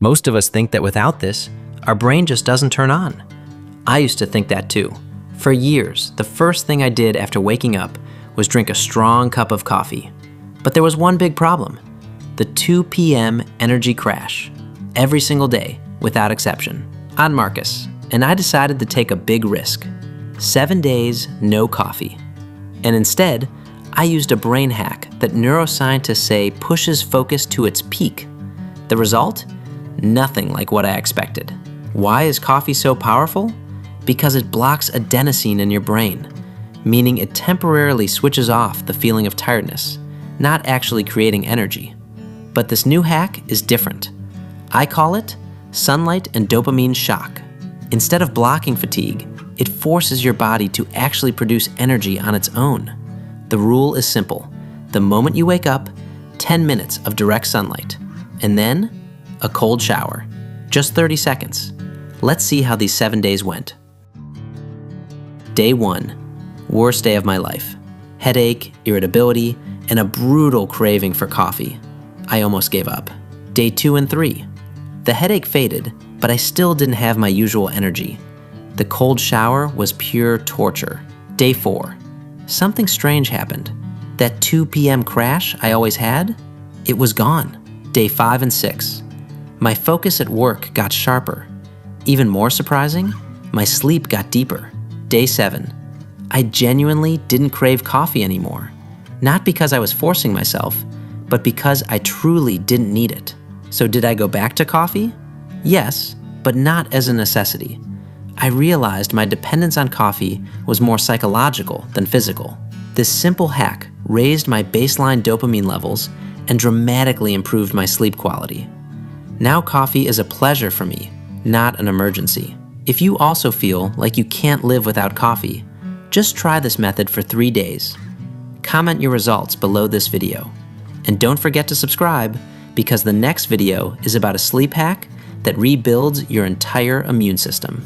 Most of us think that without this, our brain just doesn't turn on. I used to think that too. For years, the first thing I did after waking up was drink a strong cup of coffee. But there was one big problem: the 2 p.m. energy crash. Every single day, without exception. I'm Marcus, and I decided to take a big risk. 7 days, no coffee. And instead, I used a brain hack that neuroscientists say pushes focus to its peak. The result? Nothing like what I expected. Why is coffee so powerful? Because it blocks adenosine in your brain, meaning it temporarily switches off the feeling of tiredness, not actually creating energy. But this new hack is different. I call it sunlight and dopamine shock. Instead of blocking fatigue, it forces your body to actually produce energy on its own. The rule is simple. The moment you wake up, 10 minutes of direct sunlight, and then a cold shower. Just 30 seconds. Let's see how these 7 days went. Day 1, worst day of my life. Headache, irritability, and a brutal craving for coffee. I almost gave up. Day 2 and 3. The headache faded, but I still didn't have my usual energy. The cold shower was pure torture. Day 4. Something strange happened. That 2 p.m. crash I always had, it was gone. Day 5 and 6. My focus at work got sharper. Even more surprising, my sleep got deeper. Day 7. I genuinely didn't crave coffee anymore. Not because I was forcing myself, but because I truly didn't need it. So did I go back to coffee? Yes, but not as a necessity. I realized my dependence on coffee was more psychological than physical. This simple hack raised my baseline dopamine levels and dramatically improved my sleep quality. Now coffee is a pleasure for me, not an emergency. If you also feel like you can't live without coffee, just try this method for 3 days. Comment your results below this video. And don't forget to subscribe, because the next video is about a sleep hack that rebuilds your entire immune system.